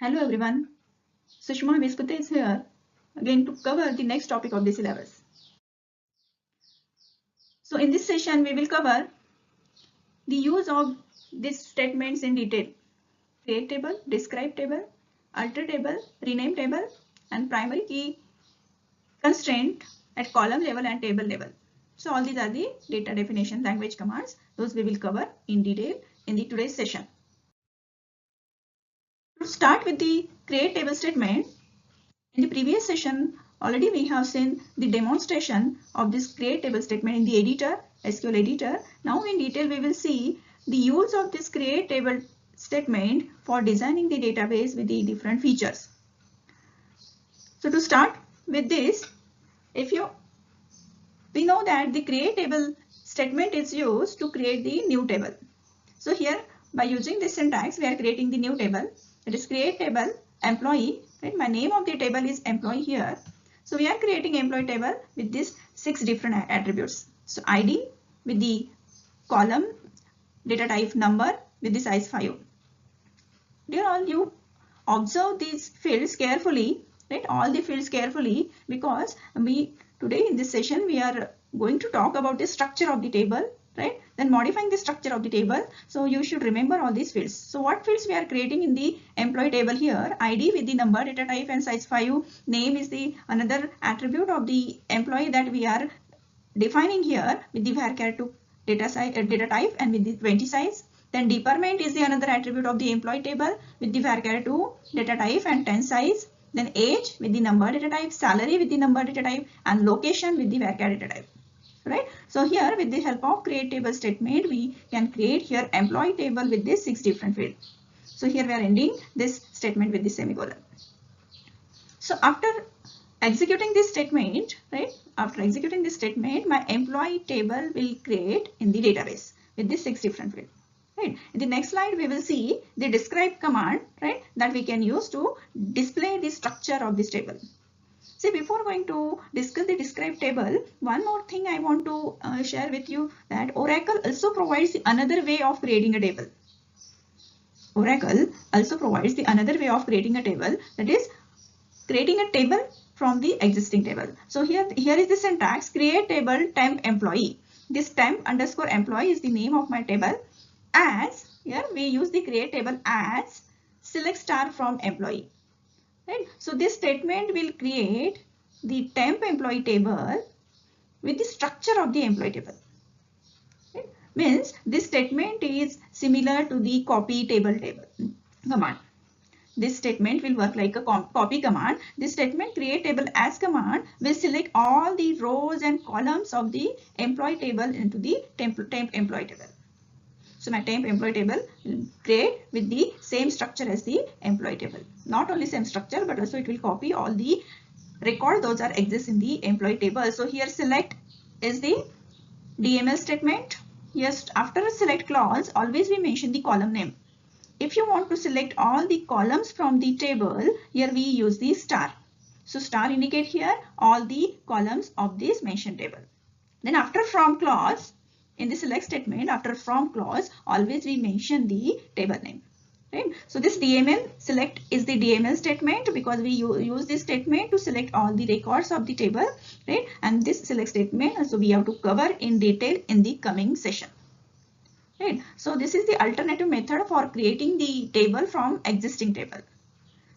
Hello everyone, Sushma Vispute is here again to cover the next topic of the syllabus. So in this session we will cover the use of these statements in detail. Create table, describe table, alter table, rename table and primary key constraint at column level and table level. So all these are the data definition language commands. Those we will cover in detail in the today's session. To start with the create table statement, in the previous session, already we have seen the demonstration of this create table statement in the editor, SQL editor. Now in detail we will see the use of this create table statement for designing the database with the different features. So to start with this, we know that the create table statement is used to create the new table. So here by using this syntax we are creating the new table. It is create table employee, right? My name of the table is employee here. So we are creating employee table with these 6 different attributes. So ID with the column, data type number with the size 5. Dear all, you observe these fields carefully, right? All the fields carefully, because today in this session we are going to talk about the structure of the table, right? Then modifying the structure of the table. So you should remember all these fields. So what fields we are creating in the employee table here? ID with the number, data type and size 5. Name is the another attribute of the employee that we are defining here with the varchar to data type and with the 20 size. Then department is the another attribute of the employee table with the varchar to data type and 10 size. Then age with the number data type, salary with the number data type and location with the varchar data type. Right. So here with the help of create table statement we can create here employee table with these 6 different fields. So here we are ending this statement with the semicolon. So after executing this statement, right? After executing this statement, my employee table will create in the database with these 6 different fields. Right. In the next slide, we will see the describe command, right? That we can use to display the structure of this table. See, before going to discuss the describe table, one more thing I want to share with you that Oracle also provides another way of creating a table. Oracle also provides the another way of creating a table, that is creating a table from the existing table. So here is the syntax: create table temp employee. This temp underscore employee is the name of my table. As here we use the create table as select star from employee. Right? So this statement will create the temp employee table with the structure of the employee table. Right? Means this statement is similar to the copy table command. This statement will work like a copy command. This statement create table as command will select all the rows and columns of the employee table into the temp employee table. So my temp employee table will create with the same structure as the employee table. Not only same structure, but also it will copy all the record those are exist in the employee table. So here select is the DML statement. Yes, after a select clause, always we mention the column name. If you want to select all the columns from the table, here we use the star. So star indicate here all the columns of this mentioned table. Then after from clause, in the select statement, after from clause, always we mention the table name. Right? So this DML select is the DML statement because we use this statement to select all the records of the table. Right? And this select statement, so we have to cover in detail in the coming session. Right? So this is the alternative method for creating the table from existing table.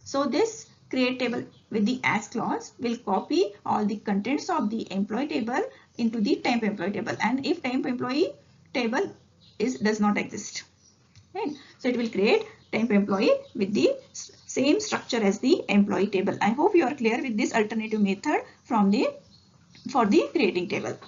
So this create table with the as clause will copy all the contents of the employee table into the temp employee table, and if temp employee table does not exist, right? So it will create temp employee with the same structure as the employee table. I hope you are clear with this alternative method for the creating table.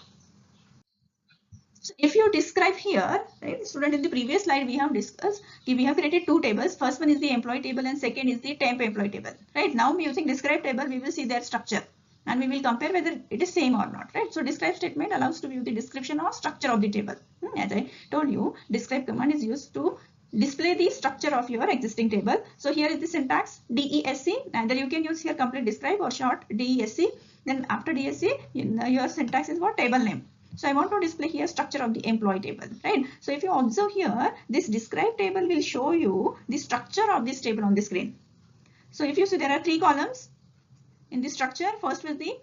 So if you describe here, right, student, in the previous slide we have discussed, we have created 2 tables. First one is the employee table and second is the temp employee table. Right now using describe table, we will see their structure and we will compare whether it is same or not. Right. So describe statement allows to view the description or structure of the table. As I told you, describe command is used to display the structure of your existing table. So here is the syntax DESC, either you can use here complete describe or short DESC. Then after DESC, your syntax is what? Table name. So I want to display here structure of the employee table, right? So if you observe here, this describe table will show you the structure of this table on the screen. So if you see, there are 3 columns in the structure. First is the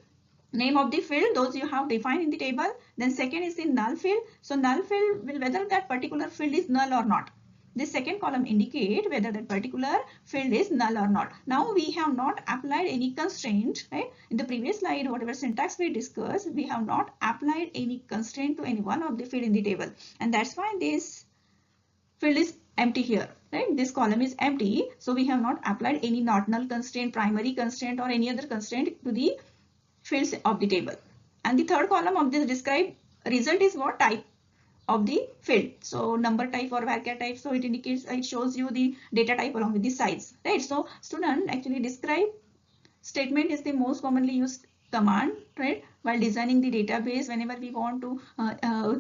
name of the field, those you have defined in the table. Then second is the null field. So null field will whether that particular field is null or not. The second column indicate whether that particular field is null or not. Now we have not applied any constraint, right? In the previous slide, whatever syntax we discussed, we have not applied any constraint to any one of the field in the table, and that's why this field is empty here, right? This column is empty, so we have not applied any not null constraint, primary constraint, or any other constraint to the fields of the table. And the third column of this describe result is what type of the field. So number type or varchar type. So it indicates, it shows you the data type along with the size, right? So student, actually describe statement is the most commonly used command, right? While designing the database, whenever we want to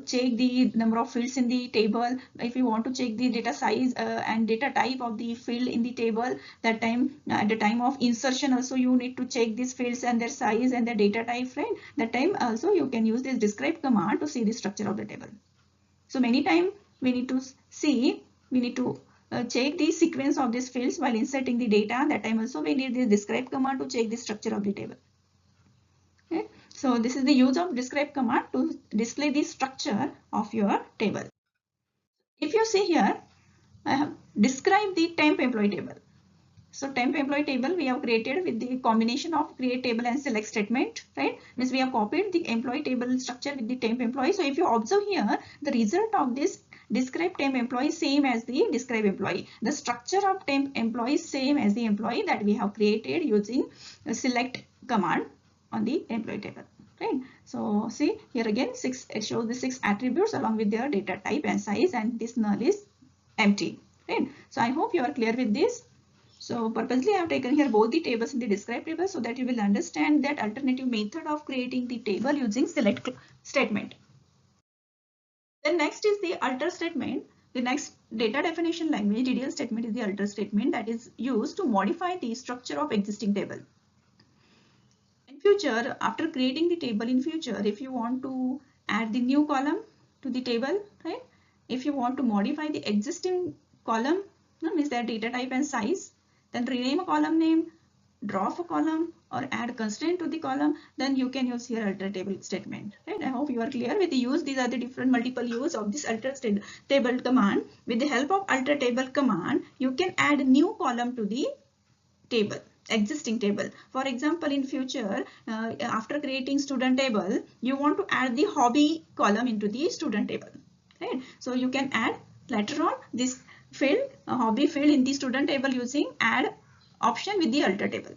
check the number of fields in the table, if we want to check the data size and data type of the field in the table, that time at the time of insertion also you need to check these fields and their size and their data type, right? That time also you can use this describe command to see the structure of the table. So many times we need to see, we need to check the sequence of these fields while inserting the data. That time also we need this describe command to check the structure of the table. Okay. So this is the use of describe command to display the structure of your table. If you see here, I have described the temp employee table. So temp employee table we have created with the combination of create table and select statement, right? Means we have copied the employee table structure with the temp employee. So if you observe here, the result of this describe temp employee same as the describe employee. The structure of temp employee same as the employee that we have created using the select command on the employee table, right? So see here again, it shows the 6 attributes along with their data type and size, and this null is empty, right? So I hope you are clear with this. So purposely I have taken here both the tables in the describe table so that you will understand that alternative method of creating the table using select statement. Then next is the alter statement. The next data definition language DDL statement is the alter statement that is used to modify the structure of existing table. In future, after creating the table in future, if you want to add the new column to the table, right? If you want to modify the existing column, means their data type and size, then rename a column name, drop a column, or add constraint to the column, then you can use here alter table statement, right? I hope you are clear with the use. These are the different multiple use of this alter table command. With the help of alter table command, you can add a new column to the table, existing table. For example, in future, after creating student table, you want to add the hobby column into the student table, right? So you can add later on this field, hobby field in the student table using add option with the alter table.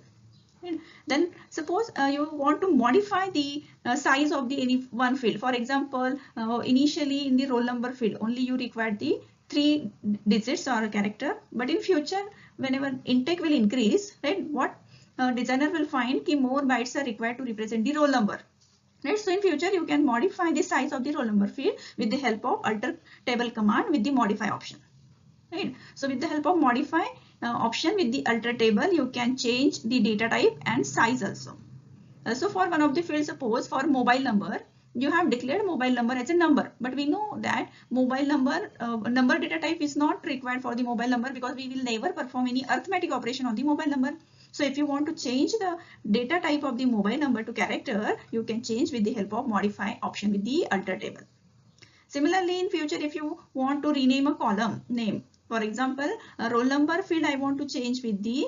And then suppose you want to modify the size of the any one field. For example, initially in the roll number field only you require the 3 digits or a character, but in future whenever intake will increase, right, what designer will find ki more bytes are required to represent the roll number. Right, so in future you can modify the size of the roll number field with the help of alter table command with the modify option. Right, so with the help of modify option with the alter table, you can change the data type and size also. Also for one of the fields, suppose for mobile number, you have declared mobile number as a number, but we know that mobile number number data type is not required for the mobile number because we will never perform any arithmetic operation on the mobile number. So if you want to change the data type of the mobile number to character, you can change with the help of modify option with the alter table. Similarly, in future, if you want to rename a column name, for example, a roll number field I want to change with the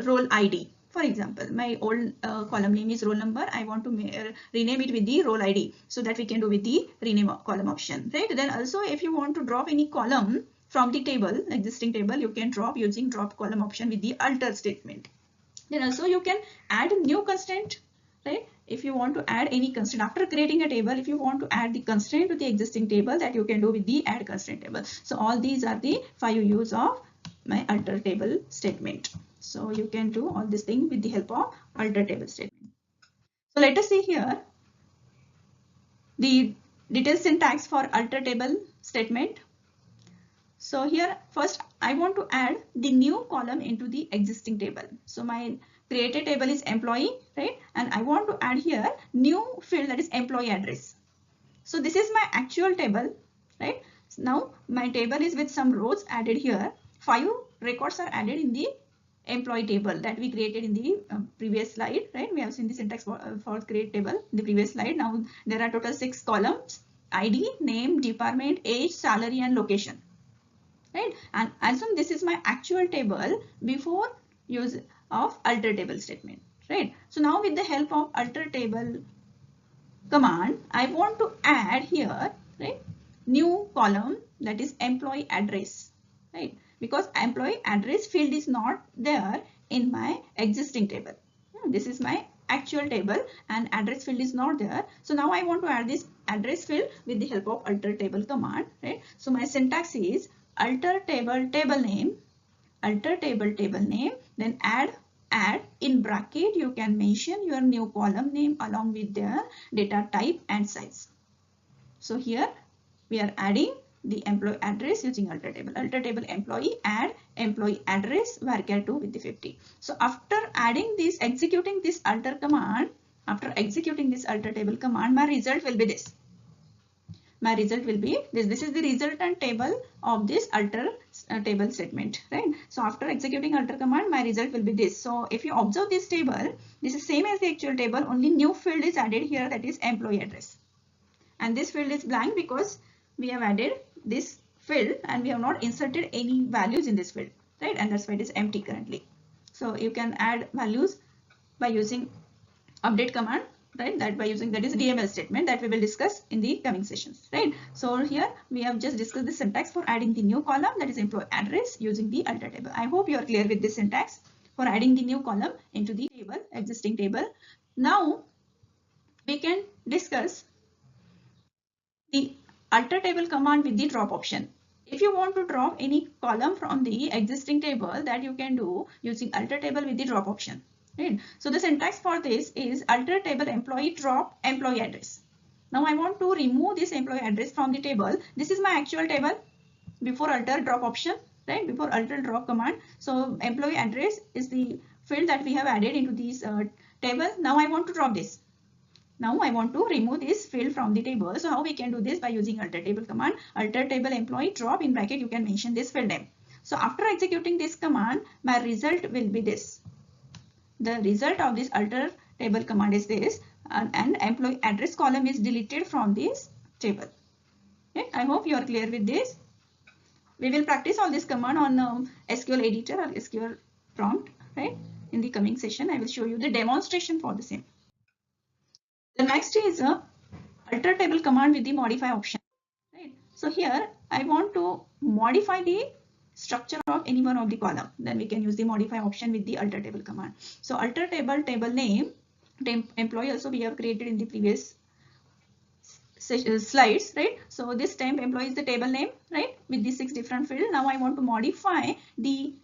roll ID. For example, my old column name is roll number. I want to rename it with the roll ID, so that we can do with the rename column option, right? Then also, if you want to drop any column from the table, existing table, you can drop using drop column option with the alter statement. Then also you can add new constraint, right? If you want to add any constraint after creating a table, if you want to add the constraint to the existing table, that you can do with the add constraint table. So all these are the 5 use of my alter table statement. So you can do all this thing with the help of alter table statement. So let us see here the detailed syntax for alter table statement. So here first I want to add the new column into the existing table. So my created table is employee, right? And I want to add here new field, that is employee address. So this is my actual table, right? Now my table is with some rows added here. 5 records are added in the employee table that we created in the previous slide, right? We have seen the syntax for create table in the previous slide. Now there are total 6 columns: ID, name, department, age, salary, and location, right? And assume this is my actual table before use of alter table statement, right? So now with the help of alter table command, I want to add here, right, new column, that is employee address, right? Because employee address field is not there in my existing table. This is my actual table and address field is not there. So now I want to add this address field with the help of alter table command, right? So my syntax is alter table table name, alter table name, then add in bracket you can mention your new column name along with their data type and size. So here we are adding the employee address using alter table employee, add employee address varchar 2 with the 50. So after adding this, executing this alter command, after executing this alter table command, my result will be this. My result will be this. This is the resultant table of this alter table statement, right? So after executing alter command, my result will be this. So if you observe this table, this is same as the actual table, only new field is added here, that is employee address. And this field is blank because we have added this field and we have not inserted any values in this field, right? And that's why it is empty currently. So you can add values by using update command, right? That by using, that is DML statement that we will discuss in the coming sessions, right? So here we have just discussed the syntax for adding the new column, that is employee address, using the alter table. I hope you are clear with this syntax for adding the new column into the table, existing table. Now we can discuss the alter table command with the drop option. If you want to drop any column from the existing table, that you can do using alter table with the drop option. Right? So the syntax for this is alter table employee drop employee address. Now I want to remove this employee address from the table. This is my actual table before alter drop option, right? Before alter drop command. So employee address is the field that we have added into this table. Now I want to drop this. Now I want to remove this field from the table. So how we can do this? By using alter table command. Alter table employee drop, in bracket you can mention this field name. So after executing this command, my result will be this. The result of this alter table command is this, and employee address column is deleted from this table. Okay? I hope you are clear with this. We will practice all this command on SQL editor or SQL prompt, right? In the coming session, I will show you the demonstration for the same. The next is a alter table command with the modify option. Right. So here I want to modify the structure of any one of the column. Then we can use the modify option with the alter table command. So alter table name, employee also we have created in the previous slides, right? So this temp employee is the table name, right? With the 6 different fields. Now I want to modify the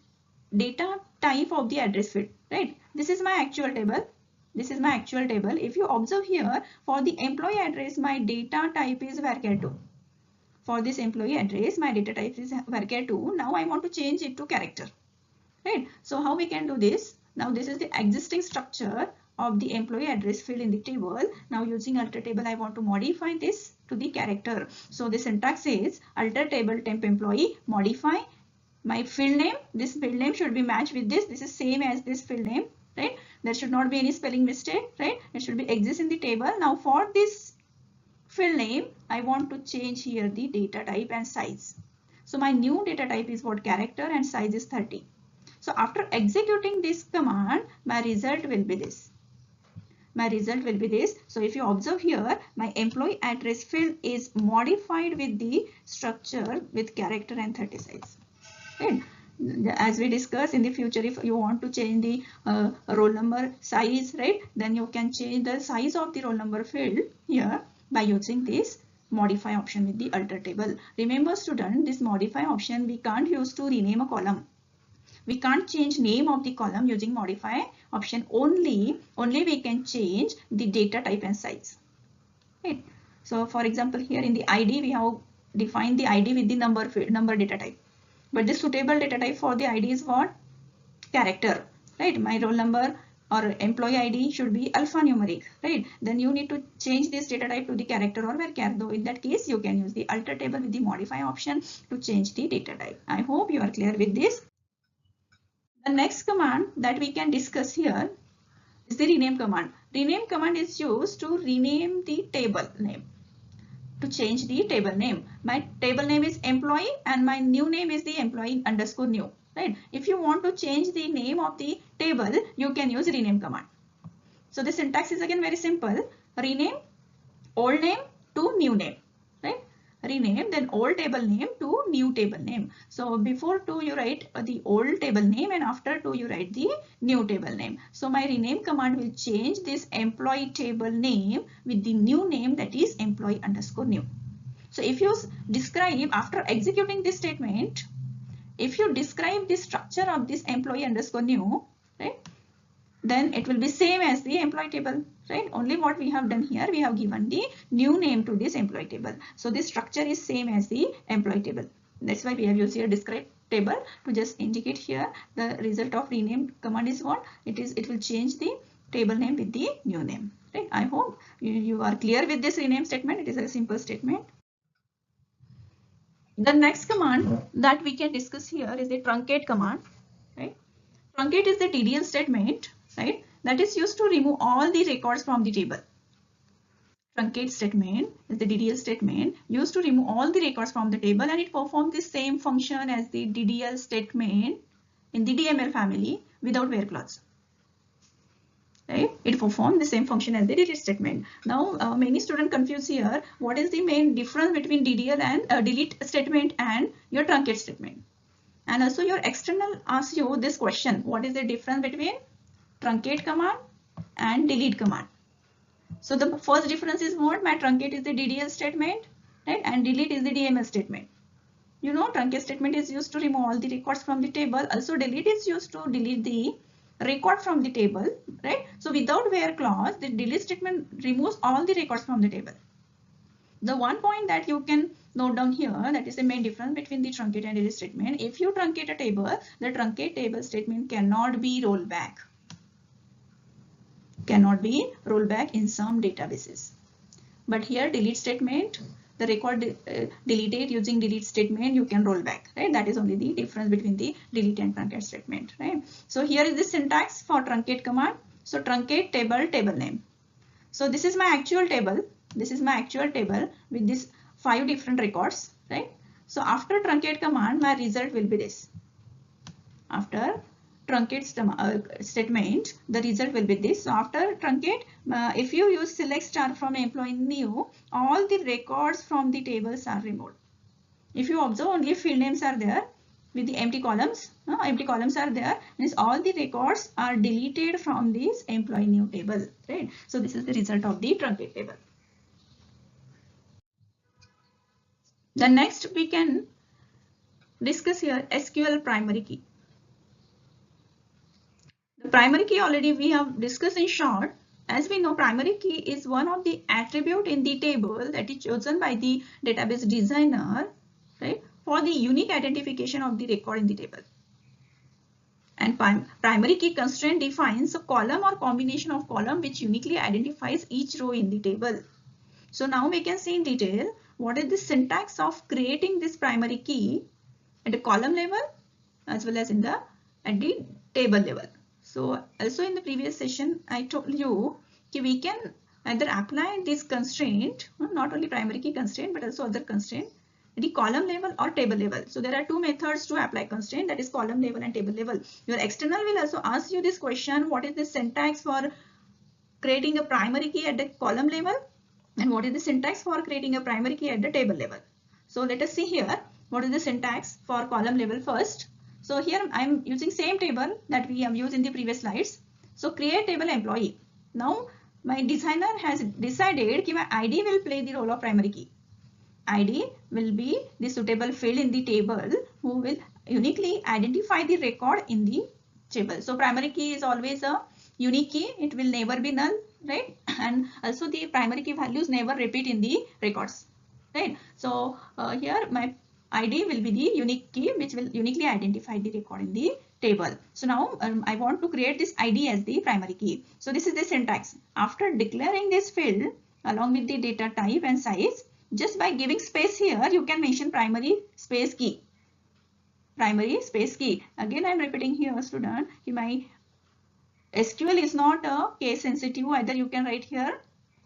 data type of the address field, right? This is my actual table. This is my actual table. If you observe here, for the employee address, my data type is varchar 2. For this employee address, my data type is varchar 2. Now I want to change it to character, right? So how we can do this? Now this is the existing structure of the employee address field in the table. Now using alter table, I want to modify this to the character. So the syntax is alter table temp employee modify my field name. This field name should be matched with this. This is same as this field name, right? There should not be any spelling mistake, right? It should be exist in the table. Now for this field name, I want to change here the data type and size. So my new data type is what? Character, and size is 30. So after executing this command, my result will be this. My result will be this. So if you observe here, my employee address field is modified with the structure with character and 30 size. Right? As we discussed, in the future, if you want to change the roll number size, right, then you can change the size of the roll number field here by using this modify option with the alter table. Remember student, this modify option we can't use to rename a column. We can't change name of the column using modify option. Only we can change the data type and size. Right. So for example, here in the ID we have defined the ID with the number field, number data type. But the suitable data type for the ID is what? Character, right? My roll number or employee ID should be alphanumeric, right? Then you need to change this data type to the character or varchar. Though in that case, you can use the alter table with the modify option to change the data type. I hope you are clear with this. The next command that we can discuss here is the rename command. Rename command is used to rename the table name, to change the table name. My table name is employee and my new name is the employee underscore new. Right? If you want to change the name of the table, you can use rename command. So the syntax is again very simple. Rename old name to new name. Right? Rename then old table name to new table name. So before to you write the old table name and after to you write the new table name. So my rename command will change this employee table name with the new name, that is employee underscore new. So if you describe after executing this statement, if you describe the structure of this employee underscore new, right, then it will be same as the employee table, right? Only what we have done here, we have given the new name to this employee table. So this structure is same as the employee table. That's why we have used here describe table to just indicate here the result of rename command is what it will change the table name with the new name, right? I hope you are clear with this rename statement. It is a simple statement. The next command that we can discuss here is the truncate command, right? Truncate is the DDL statement, right? That is used to remove all the records from the table. Truncate statement is the DDL statement used to remove all the records from the table, and it performs the same function as the DDL statement in the DML family without where clause. Right? It performs the same function as the delete statement. Now, many students confuse here. What is the main difference between DDL and delete statement and your truncate statement? And also your external asks you this question. What is the difference between truncate command and delete command? So the first difference is what? My truncate is the DDL statement, right? And delete is the DML statement. You know, truncate statement is used to remove all the records from the table. Also delete is used to delete the record from the table, right? So without where clause, the delete statement removes all the records from the table. The one point that you can note down here, that is the main difference between the truncate and delete statement. If you truncate a table, the truncate table statement cannot be rolled back. Cannot be rolled back in some databases. But here delete statement, the record deleted using delete statement, you can roll back, right? That is only the difference between the delete and truncate statement, right? So here is the syntax for truncate command. So truncate table name. So this is my actual table. This is my actual table with these 5 different records, right? So after truncate command, my result will be this. After truncate statement, the result will be this. So after truncate, if you use select star from employee new, all the records from the tables are removed. If you observe, only field names are there with the empty columns. Empty columns are there, means all the records are deleted from this employee new table, right? So this is the result of the truncate table. The next we can discuss here SQL primary key. The primary key already we have discussed in short. As we know, primary key is one of the attribute in the table that is chosen by the database designer, right, for the unique identification of the record in the table. And primary key constraint defines a column or combination of column which uniquely identifies each row in the table. So now we can see in detail what is the syntax of creating this primary key at the column level as well as at the table level. So also in the previous session, I told you that we can either apply this constraint, not only primary key constraint, but also other constraint at the column level or table level. So there are 2 methods to apply constraint, that is column level and table level. Your external will also ask you this question, what is the syntax for creating a primary key at the column level and what is the syntax for creating a primary key at the table level. So let us see here what is the syntax for column level first. So here I am using same table that we have used in the previous slides. So create table employee. Now my designer has decided that my ID will play the role of primary key. ID will be the suitable field in the table who will uniquely identify the record in the table. So primary key is always a unique key. It will never be null, right? And also the primary key values never repeat in the records, right? So here my ID will be the unique key which will uniquely identify the record in the table. So now I want to create this ID as the primary key. So this is the syntax. After declaring this field along with the data type and size, just by giving space here, you can mention primary space key, primary space key. Again, I am repeating here, student, my SQL is not a case sensitive. Either you can write here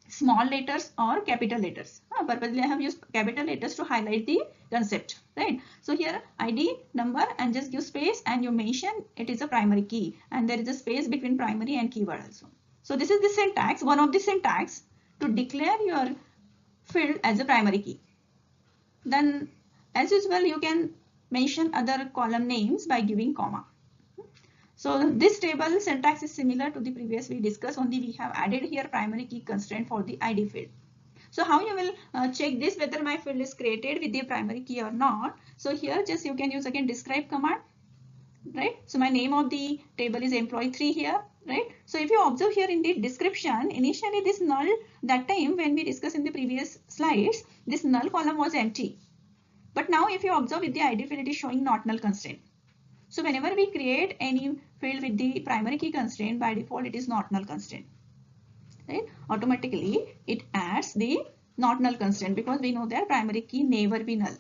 small letters or capital letters. Purposely I have used capital letters to highlight the concept, right? So here ID, number, and just give space, and you mention it is a primary key, and there is a space between primary and keyword also. So this is the syntax, one of the syntax to declare your field as a primary key. Then as usual you can mention other column names by giving comma. So this table syntax is similar to the previous we discussed, only we have added here primary key constraint for the ID field. So how you will check this whether my field is created with the primary key or not? So here just you can use again describe command, right? So my name of the table is employee 3 here, right? So if you observe here in the description, initially this null, that time when we discussed in the previous slides, this null column was empty. But now if you observe with the ID field, it is showing not null constraint. So whenever we create any field with the primary key constraint, by default it is not null constraint, right? Automatically it adds the not null constraint, because we know that primary key never be null,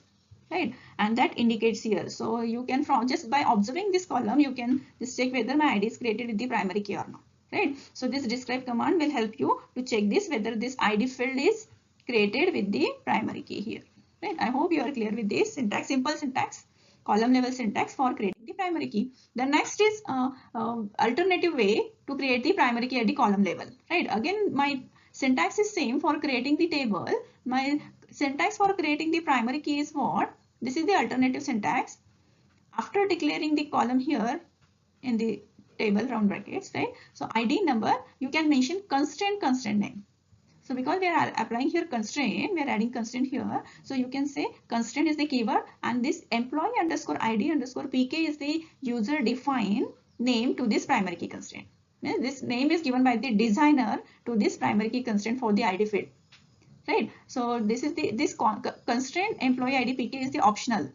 right? And that indicates here. So you can, from just by observing this column, you can just check whether my ID is created with the primary key or not, right? So this describe command will help you to check this whether this ID field is created with the primary key here, right? I hope you are clear with this syntax, simple syntax, column level syntax for creating the primary key. The next is alternative way to create the primary key at the column level, right? Again, my syntax is same for creating the table. My syntax for creating the primary key is what? This is the alternative syntax. After declaring the column here in the table round brackets, right? So ID, number, you can mention constraint name. So because we are applying here constraint, we are adding constraint here. So you can say constraint is the keyword, and this employee underscore ID underscore PK is the user defined name to this primary key constraint. This name is given by the designer to this primary key constraint for the ID field, right? So this is this constraint employee ID PK is the optional,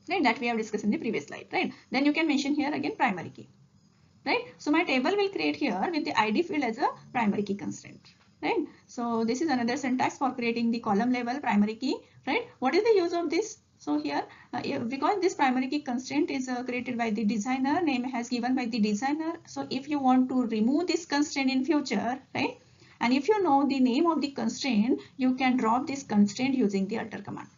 right? That we have discussed in the previous slide, right? Then you can mention here again primary key, right? So my table will create here with the ID field as a primary key constraint, right? So this is another syntax for creating the column level primary key, right? What is the use of this? So here, because this primary key constraint is created by the designer, name has given by the designer. So if you want to remove this constraint in future, right? And if you know the name of the constraint, you can drop this constraint using the alter command,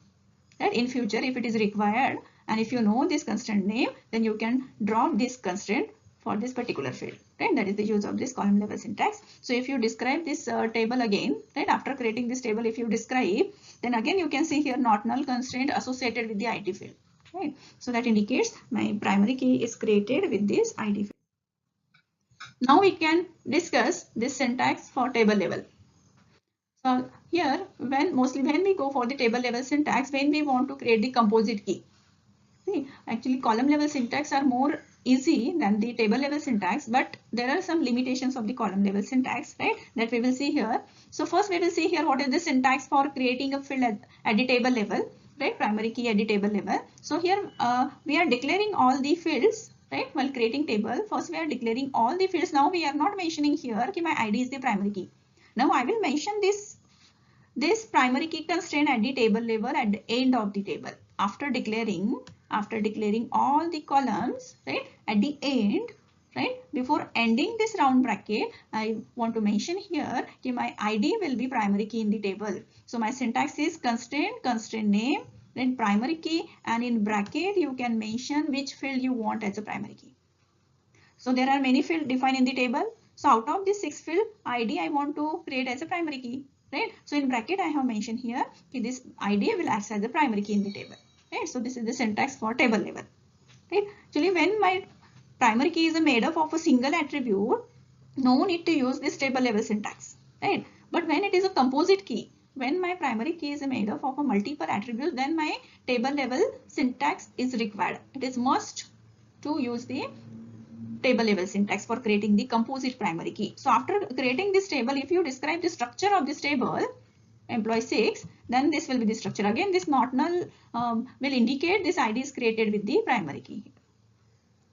right? In future, if it is required, and if you know this constraint name, then you can drop this constraint for this particular field, right? That is the use of this column level syntax. So if you describe this table again, right, after creating this table, if you describe, then again you can see here not null constraint associated with the ID field, right? So that indicates my primary key is created with this ID field. Now we can discuss this syntax for table level. So here, mostly when we go for the table level syntax, when we want to create the composite key. See, actually column level syntax are more easy than the table level syntax, but there are some limitations of the column level syntax, right, that we will see here. So first we will see here what is the syntax for creating a field at the table level, right, primary key at the table level. So here we are declaring all the fields, right, while creating table. First we are declaring all the fields. Now we are not mentioning here that my ID is the primary key. Now I will mention this primary key constraint at the table level at the end of the table. After declaring all the columns, right, at the end, right, before ending this round bracket, I want to mention here that my ID will be primary key in the table. So my syntax is constraint name, then primary key, and in bracket you can mention which field you want as a primary key. So there are many fields defined in the table. So out of this 6 field, ID I want to create as a primary key, right? So in bracket I have mentioned here that this ID will act as a primary key in the table. Right? So this is the syntax for table level. Right? Actually, when my primary key is made up of a single attribute, no need to use this table level syntax. Right? But when it is a composite key, when my primary key is made up of a multiple attributes, then my table level syntax is required. It is must to use the table level syntax for creating the composite primary key. So after creating this table, if you describe the structure of this table, employee 6, then this will be the structure. Again, this not null will indicate this ID is created with the primary key.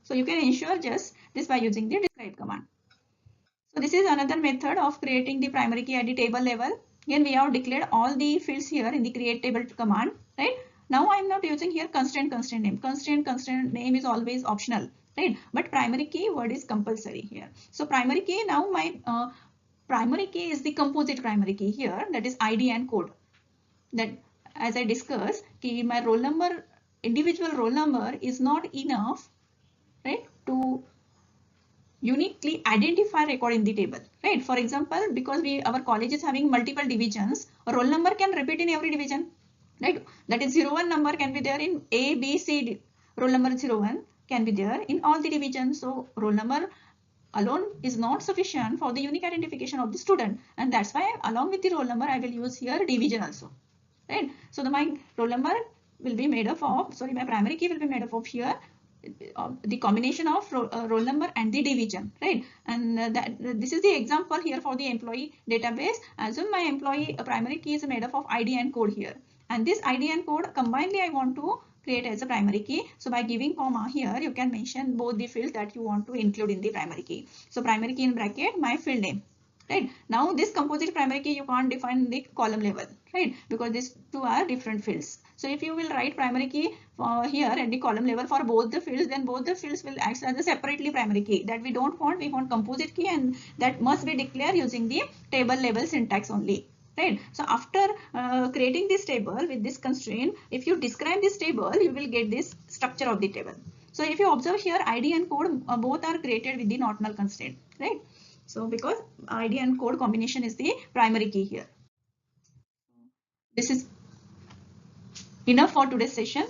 So you can ensure just this by using the describe command. So this is another method of creating the primary key at the table level. Again, we have declared all the fields here in the create table command, right? Now I am not using here constraint name. Constraint name is always optional, right? But primary key word is compulsory here. So primary key, now my primary key is the composite primary key here, that is ID and code. That, as I discussed, my roll number, individual roll number is not enough, right, to uniquely identify record in the table, right? For example, because our college is having multiple divisions, a roll number can repeat in every division, right? That is 01 number can be there in A, B, C. Roll number 01 can be there in all the divisions. So roll number alone is not sufficient for the unique identification of the student, and that's why along with the roll number I will use here division also, right? So my roll number will be made up of, sorry, my primary key will be made up of here the combination of roll number and the division, right? And this is the example here for the employee database. As well, my employee primary key is made up of ID and code here, and this ID and code combinedly I want to create as a primary key. So by giving comma here, you can mention both the fields that you want to include in the primary key. So primary key in bracket, my field name, right? Now this composite primary key you can't define the column level, right? Because these two are different fields. So if you will write primary key here at the column level for both the fields, then both the fields will act as a separately primary key. That we don't want. We want composite key, and that must be declared using the table level syntax only, right? So after creating this table with this constraint, if you describe this table, you will get this structure of the table. So if you observe here, ID and code both are created with the not null constraint, right? So because ID and code combination is the primary key here. This is enough for today's session.